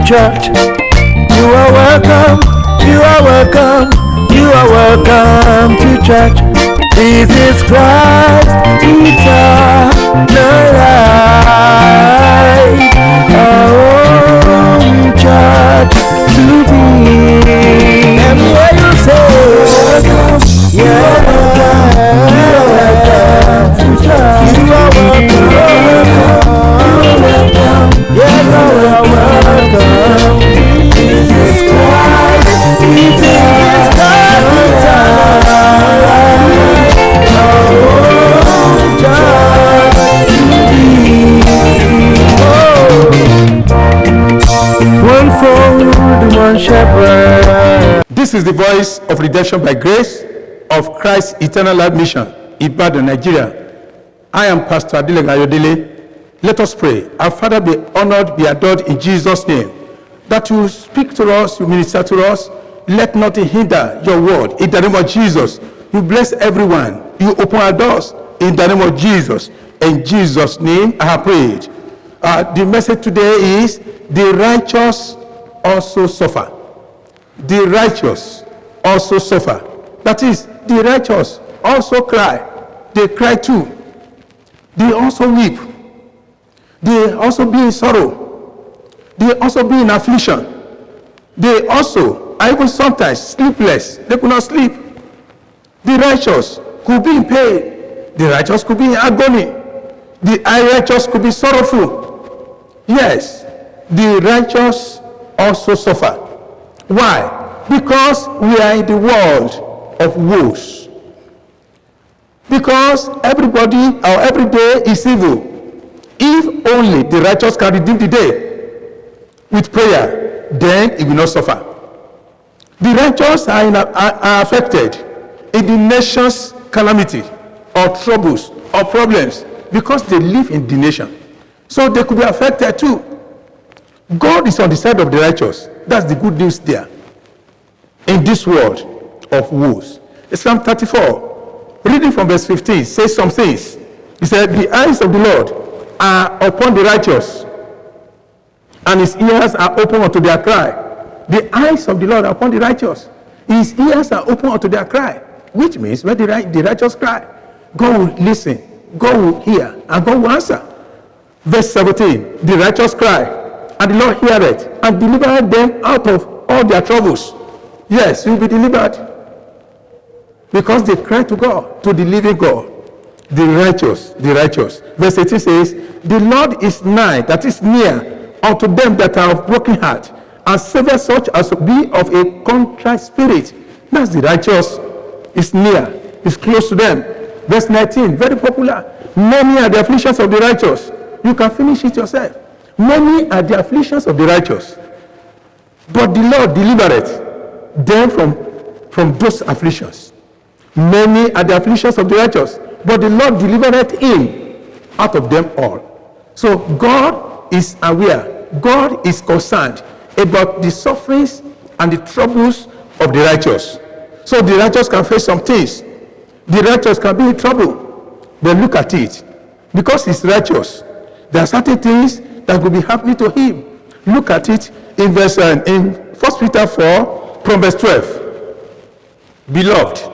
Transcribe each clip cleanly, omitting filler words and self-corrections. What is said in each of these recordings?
church. You are welcome, you are welcome, you are welcome to church. Jesus Christ, eternal life, our own church to be. Everywhere you say, welcome, you are welcome, you are welcome to church. You are welcome, yes, you are welcome. Jesus Christ, Jesus Christ, eternal life, our own church to be. One fold, one shepherd. This is the voice of redemption by grace of Christ's Eternal Life Mission, Ibadan, Nigeria. I am Pastor Adelega Ayodele. Let us pray. Our Father, be honored, be adored in Jesus' name. That you speak to us, you minister to us. Let nothing hinder your word. In the name of Jesus, you bless everyone. You open our doors. In the name of Jesus. In Jesus' name, I have prayed. The message today is, the righteous also suffer. The righteous also suffer. That is, the righteous also cry. They cry too. They also weep. They also be in sorrow. They also be in affliction. They also are even sometimes sleepless. They could not sleep. The righteous could be in pain. The righteous could be in agony. The unrighteous could be sorrowful. Yes, the righteous also suffer. Why? Because we are in the world of woes. Because everybody or every day is evil. If only the righteous can redeem the day with prayer, then it will not suffer. The righteous are affected in the nation's calamity or troubles or problems because they live in the nation. So they could be affected too. God is on the side of the righteous. That's the good news there. In this world of woes. Psalm 34, reading from verse 15, says some things. He said, the eyes of the Lord are upon the righteous, and his ears are open unto their cry. The eyes of the Lord are upon the righteous. His ears are open unto their cry. Which means when the righteous cry, God will listen, God will hear, and God will answer. Verse 17, the righteous cry, and the Lord heareth, and delivereth them out of all their troubles. Yes, you will be delivered. Because they cry to God, to the living God. The righteous, the righteous. Verse 18 says, the Lord is nigh, that is near, unto them that are of broken heart, and saveth such as be of a contrite spirit. That's the righteous. Is near, is close to them. Verse 19, very popular. Many are the afflictions of the righteous. You can finish it yourself. Many are the afflictions of the righteous, but the Lord delivereth them from those afflictions. Many are the afflictions of the righteous, but the Lord delivereth him out of them all. So God is aware, God is concerned about the sufferings and the troubles of the righteous. So the righteous can face some things. The righteous can be in trouble. But look at it. Because he's righteous, there are certain things that will be happening to him. Look at it in verse in 1 Peter 4 from verse 12. Beloved,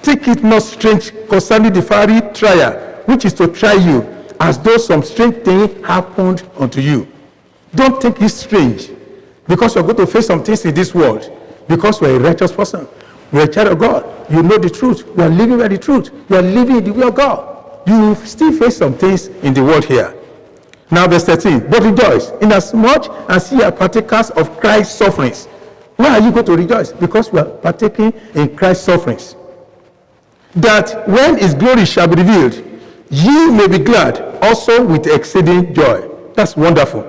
take it not strange concerning the fiery trial, which is to try you, as though some strange thing happened unto you. Don't take it strange, because you're going to face some things in this world, because you're a righteous person. You're a child of God. You know the truth. You are living by the truth. You are living in the way of God. You will still face some things in the world here. Now verse 13. But rejoice, inasmuch as ye are partakers of Christ's sufferings. Why are you going to rejoice? Because we are partaking in Christ's sufferings. That when his glory shall be revealed, ye may be glad also with exceeding joy. That's wonderful.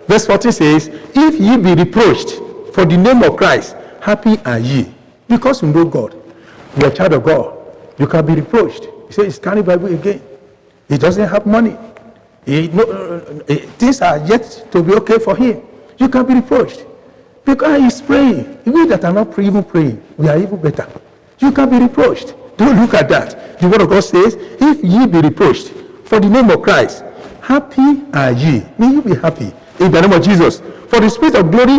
Verse 14 says, if ye be reproached for the name of Christ, happy are ye. Because you know God, you are a child of God, you can be reproached. You say, he's carrying Bible again. He doesn't have money. Things are yet to be okay for him. You can be reproached. Because he's praying. We that are not even praying, we are even better. You can be reproached. Don't look at that. The word of God says, if ye be reproached for the name of Christ, happy are ye. May you be happy in the name of Jesus. For the Spirit of glory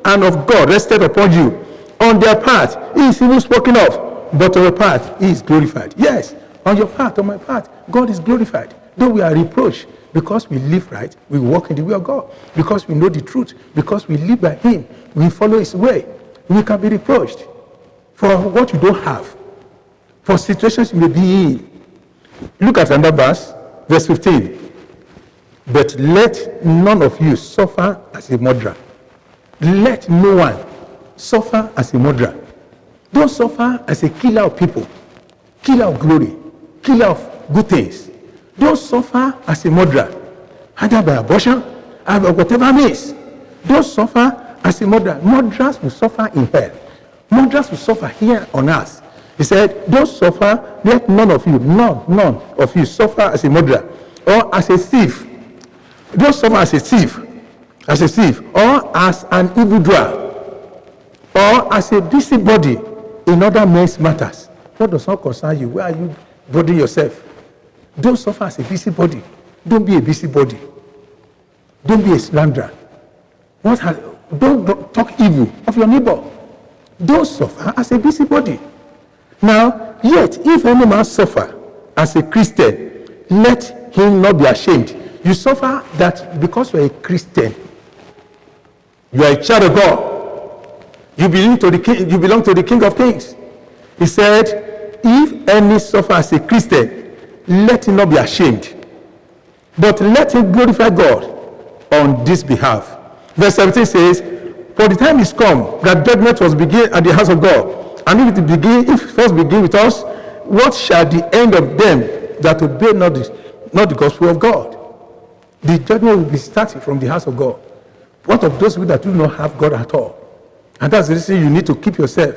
and of God rested upon you. On their part, he is even spoken of, but on your part, he is glorified. Yes, on your part, on my part, God is glorified. Though we are reproached, because we live right, we walk in the way of God. Because we know the truth, because we live by him, we follow his way. We can be reproached for what you don't have, for situations you may be in. Look at another verse, verse 15. But let none of you suffer as a murderer. Let no one suffer as a murderer. Don't suffer as a killer of people, killer of glory, killer of good things. Don't suffer as a murderer, either by abortion, or whatever means. Don't suffer as a murderer. Murderers will suffer in hell. Murderers will suffer here on earth. He said, don't suffer, let none of you suffer as a murderer or as a thief. Don't suffer as a thief, or as an evildoer, or as a busybody in other men's matters. What does not concern you? Where are you bothering yourself? Don't suffer as a busybody. Don't be a busybody. Don't be a slanderer. Don't talk evil of your neighbor. Don't suffer as a busybody. Now, yet, if any man suffer as a Christian, let him not be ashamed. You suffer that because you are a Christian. You are a child of God. You belong to the King. You belong to the King of Kings. He said, if any suffer as a Christian, let him not be ashamed, but let him glorify God on this behalf. Verse 17 says, for the time is come that judgment was begin at the house of God. And if it first begin with us, what shall the end of them that obey not the gospel of God? The judgment will be starting from the house of God. What of those people that do not have God at all? And that's the reason you need to keep yourself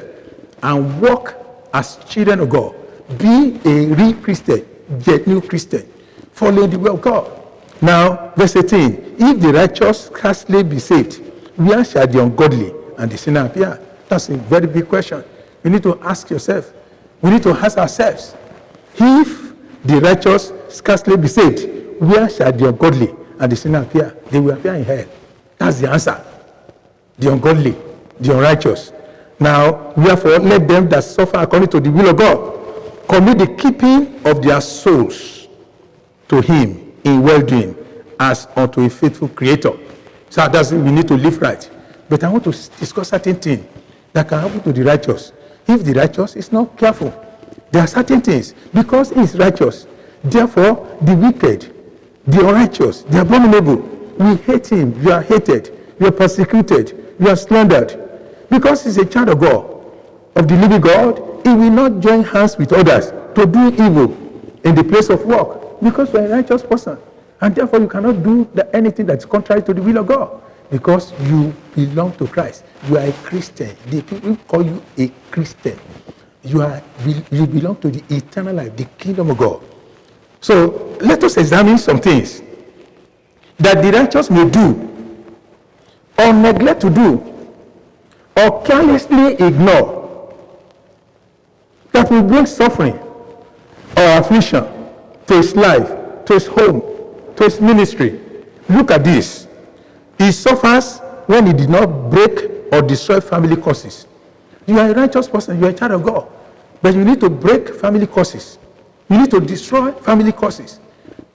and walk as children of God. Be a real Christian, genuine Christian, following the way of God. Now, verse 18, if the righteous scarcely be saved, where shall the ungodly and the sinner appear? That's a very big question. You need to ask yourself. We need to ask ourselves, if the righteous scarcely be saved, where shall the ungodly and the sinner appear? They will appear in hell. That's the answer. The ungodly, the unrighteous. Now, therefore, let them that suffer according to the will of God commit the keeping of their souls to him in well-doing as unto a faithful creator. So that's we need to live right. But I want to discuss certain things that can happen to the righteous. If the righteous is not careful, there are certain things. Because he is righteous, therefore the wicked, the unrighteous, the abominable, we hate him. You are hated. You are persecuted. You are slandered. Because he's a child of God, of the living God, he will not join hands with others to do evil in the place of work. Because you are a righteous person. And therefore you cannot do anything that's contrary to the will of God. Because you belong to Christ. You are a Christian. The people call you a Christian. You belong to the eternal life, the kingdom of God. So let us examine some things that the righteous may do, or neglect to do, or carelessly ignore, that will bring suffering or affliction to his life, to his home, to his ministry. Look at this. He suffers when he did not break or destroy family curses. You are a righteous person, you are a child of God, but you need to break family curses. You need to destroy family curses,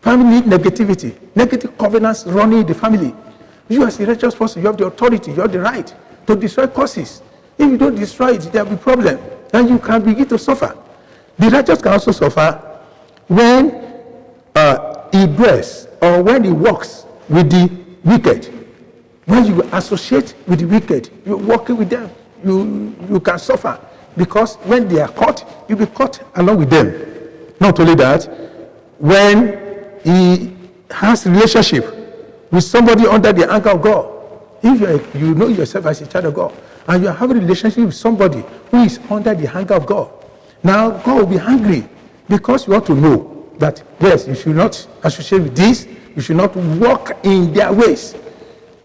family negativity, negative covenants running the family. You as a righteous person, you have the authority, you have the right to destroy curses. If you don't destroy it, there will be problem, and you can begin to suffer. The righteous can also suffer when he dwells or when he walks with the wicked. When you associate with the wicked, you're working with them, you can suffer, because when they are caught, you'll be caught along with them. Not only that, when he has relationship with somebody under the anger of God, if you know yourself as a child of God, and you are having a relationship with somebody who is under the anger of God, now God will be angry, because you ought to know that, yes, you should not associate with this, you should not walk in their ways,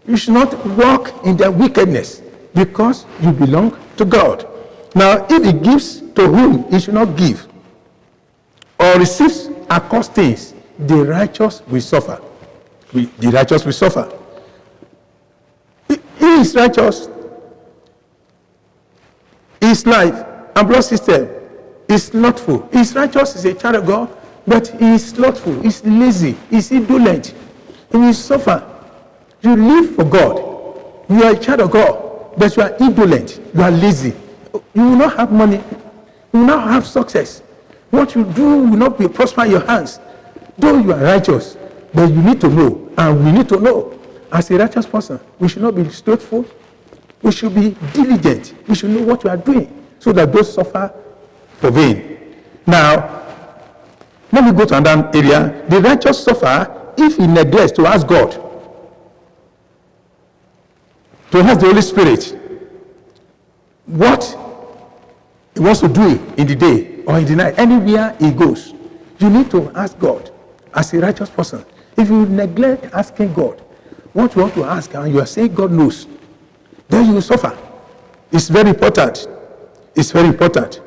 you should not walk in their wickedness, because you belong to God. Now, if he gives to whom he should not give, or receives across things, the righteous will suffer. The righteous will suffer. He is righteous. His life and blood system is slothful. He is righteous, is a child of God, but he is slothful, he is lazy, he is indolent. He will suffer. You live for God. You are a child of God, but you are indolent. You are lazy. You will not have money. You will not have success. What you do will not be prosper in your hands. Though you are righteous, but you need to know, and we need to know, as a righteous person, we should not be slothful. We should be diligent. We should know what we are doing, so that those suffer for vain. Now, let me go to another area. The righteous suffer if he neglects to ask God, to ask the Holy Spirit what he wants to do in the day or in the night, anywhere he goes. You need to ask God as a righteous person. If you neglect asking God what you want to ask, and you are saying God knows, then you will suffer. It's very important. It's very important.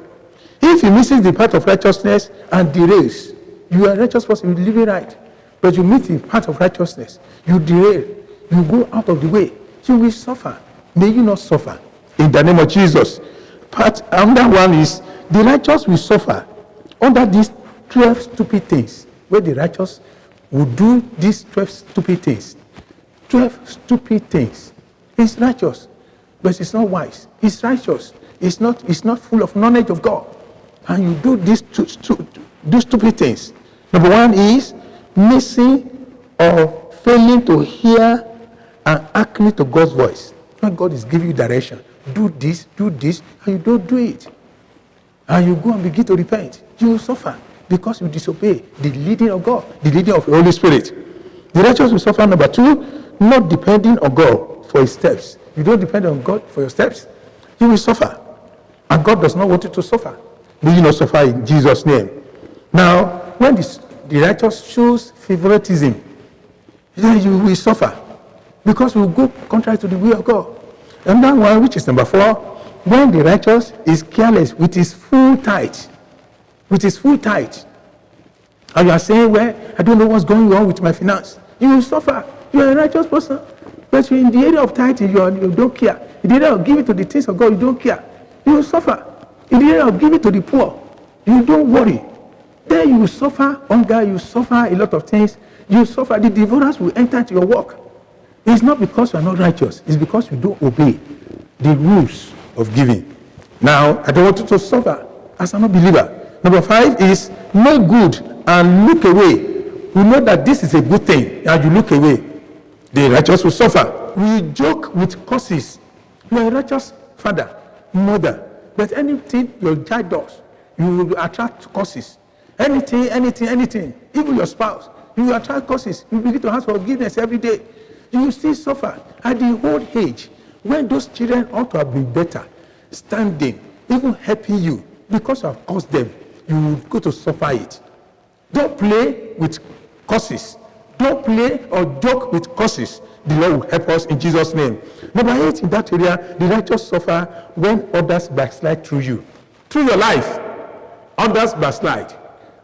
If he misses the path of righteousness and derails, you are a righteous person, you live it right, but you miss the path of righteousness, you derail, you go out of the way, you will suffer. May you not suffer. In the name of Jesus. Another one is, the righteous will suffer under these 12 stupid things. Where the righteous will do these 12 stupid things. 12 stupid things. He's righteous, but he's not wise. He's righteous. He's not full of knowledge of God. And you do these stupid things. Number one is missing or failing to hear and hearkening to God's voice. When God is giving you direction, do this, and you don't do it. And you go and begin to repent. You will suffer because you disobey the leading of God, the leading of the Holy Spirit. The righteous will suffer. Number two, not depending on God for his steps. You don't depend on God for your steps, you will suffer. And God does not want you to suffer. May you not suffer in Jesus' name. Now, when the righteous shows favoritism, then you will suffer because you will go contrary to the will of God. And that one, which is number 4, when the righteous is careless with his full tithe, and you are saying, well, I don't know what's going on with my finance, you will suffer. You are a righteous person, but in the area of tithing, you don't care. In the area of giving to the things of God, you don't care. You will suffer. In the area of giving to the poor, you don't worry. Then you will suffer hunger, you suffer a lot of things. You suffer. The divorce will enter into your work. It's not because you are not righteous. It's because you don't obey the rules of giving. Now, I don't want you to suffer as an unbeliever. Number 5 is make good and look away. We know that this is a good thing, and you look away. The righteous will suffer. We joke with curses. You are a righteous father, mother, but anything your child does, you will attract curses. Anything, even your spouse, you will attract curses. You begin to ask for forgiveness every day. You will still suffer. At the old age, when those children ought to have been better, standing, even helping you, because you have caused them, you will go to suffer it. Don't play with curses. Don't play or joke with curses. The Lord will help us in Jesus' name. Number 8, in that area, the righteous suffer when others backslide through you. Through your life, others backslide.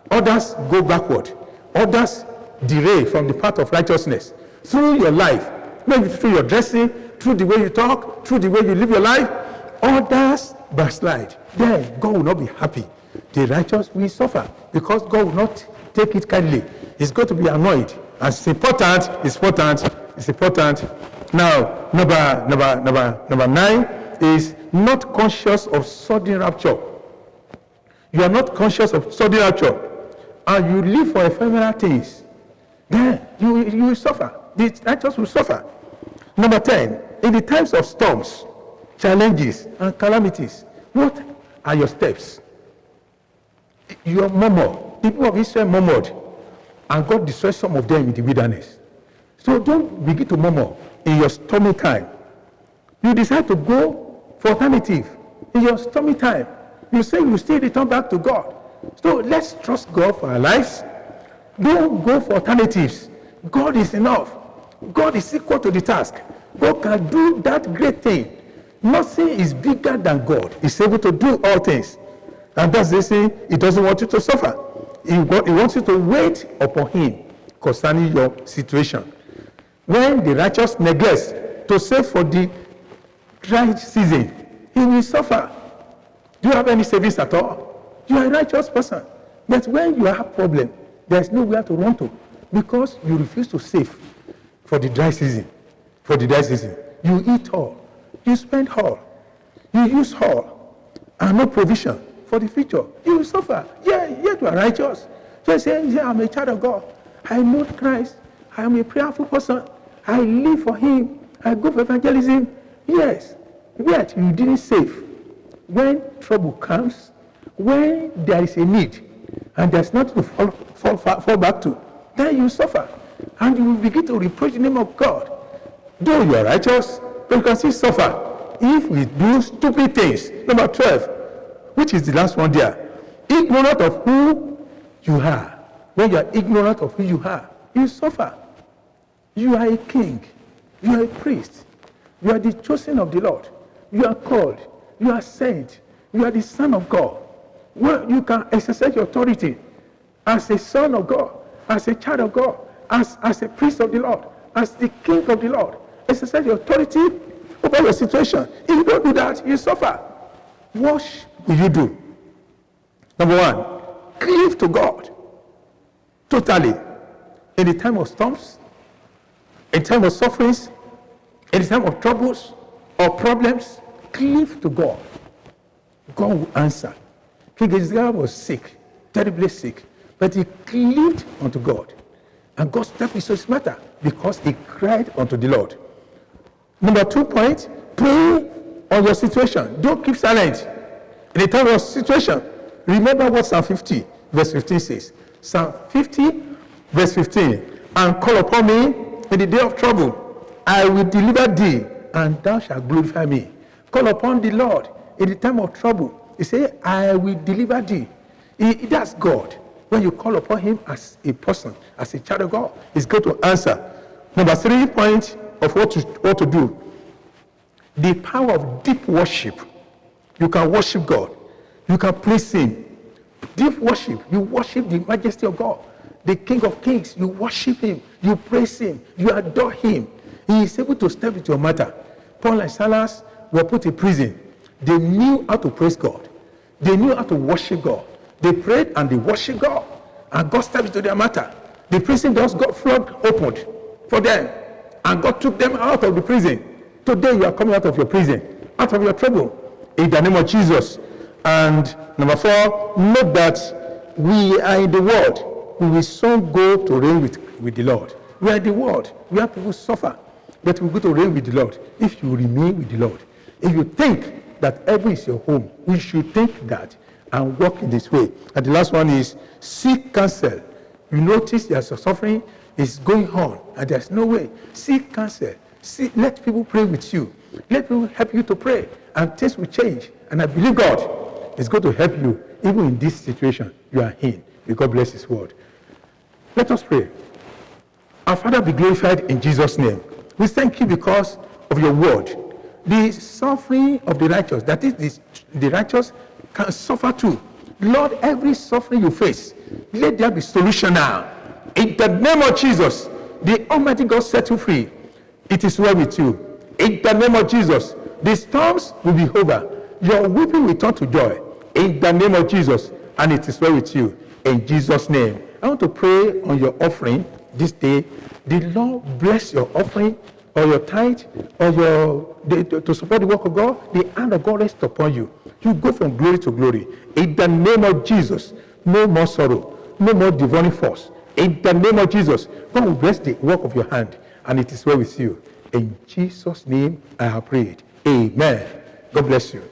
Others go backward. Others derail from the path of righteousness. Through your life, maybe through your dressing, through the way you talk, through the way you live your life, others backslide. Then God will not be happy. The righteous will suffer because God will not take it kindly. He's going to be annoyed. And it's important. Now, number 9 is not conscious of sudden rapture. You are not conscious of sudden rapture, and you live for ephemeral things. Then you will suffer. The righteous will suffer. Number 10, in the times of storms, challenges, and calamities, what are your steps? You murmur. The people of Israel murmured, and God destroyed some of them in the wilderness. So don't begin to murmur in your stormy time. You decide to go for alternative in your stormy time. You say you still return back to God. So let's trust God for our lives. Don't go for alternatives. God is enough. God is equal to the task. God can do that great thing. Nothing is bigger than God. He's able to do all things. And that's the thing. He doesn't want you to suffer. He wants you to wait upon him concerning your situation. When the righteous neglects to save for the dry season, he will suffer. Do you have any savings at all? You are a righteous person. But when you have problem, there's nowhere to run to because you refuse to save for the dry season. For the dry season. You eat all. You spend all. You use all. And no provision for the future. You will suffer. Yeah, yet you are righteous. Just say, yeah, I'm a child of God. I know Christ. I am a prayerful person. I live for him. I go for evangelism. Yes. Yet you didn't save. When trouble comes, when there is a need, and there's nothing to fall back to, then you suffer. And you will begin to reproach the name of God. Though you are righteous, but you can still suffer if we do stupid things. Number 12, which is the last one there. Ignorant of who you are. When you are ignorant of who you are, you suffer. You are a king. You are a priest. You are the chosen of the Lord. You are called. You are sent. You are the Son of God. Well, you can exercise your authority as a son of God, as a child of God, as a priest of the Lord, as the king of the Lord. Exercise your authority over your situation. If you don't do that, you suffer. What will you do? Number 1, cleave to God totally in the time of storms, in time of sufferings, in the time of troubles or problems. Cleave to God. God will answer. King Hezekiah was sick, terribly sick, but he cleaved unto God. And God stepped into his matter because he cried unto the Lord. Number 2 point, pray on your situation. Don't keep silent. In the time of situation, remember what Psalm 50, verse 15 says. Psalm 50, verse 15. And call upon me in the day of trouble. I will deliver thee, and thou shalt glorify me. Call upon the Lord in the time of trouble. He said, I will deliver thee. That's God. When you call upon him as a person, as a child of God, he's going to answer. Number 3 point of what to do. The power of deep worship. You can worship God. You can praise him. Deep worship. You worship the majesty of God. The King of Kings. You worship him. You praise him. You adore him. He is able to step into your matter. Paul and Silas were put in prison. They knew how to praise God. They knew how to worship God. They prayed and they worshiped God. And God stepped into their matter. The prison doors got flood opened for them. And God took them out of the prison. Today you are coming out of your prison, out of your trouble, in the name of Jesus. And number 4, note that we are in the world. We will soon go to reign with the Lord. We are in the world. We have people suffer. But we go to reign with the Lord if you remain with the Lord. If you think that heaven is your home, we should think that and walk in this way. And the last one is seek counsel. You notice there's a suffering is going on and there's no way. Seek counsel. Let people pray with you. Let people help you to pray and things will change. And I believe God is going to help you even in this situation you are in. May God bless his word. Let us pray. Our Father, be glorified in Jesus' name. We thank you because of your word. The suffering of the righteous, that is the righteous can suffer too. Lord, every suffering you face, let there be solution now. In the name of Jesus, the Almighty God set you free. It is well with you. In the name of Jesus, the storms will be over. Your weeping will turn to joy. In the name of Jesus, and it is well with you. In Jesus' name. I want to pray on your offering this day. The Lord bless your offering or your tithe or to support the work of God. The hand of God rests upon you. You go from glory to glory. In the name of Jesus, no more sorrow, no more divine force. In the name of Jesus, God will bless the work of your hand, and it is well with you. In Jesus' name I have prayed. Amen. God bless you.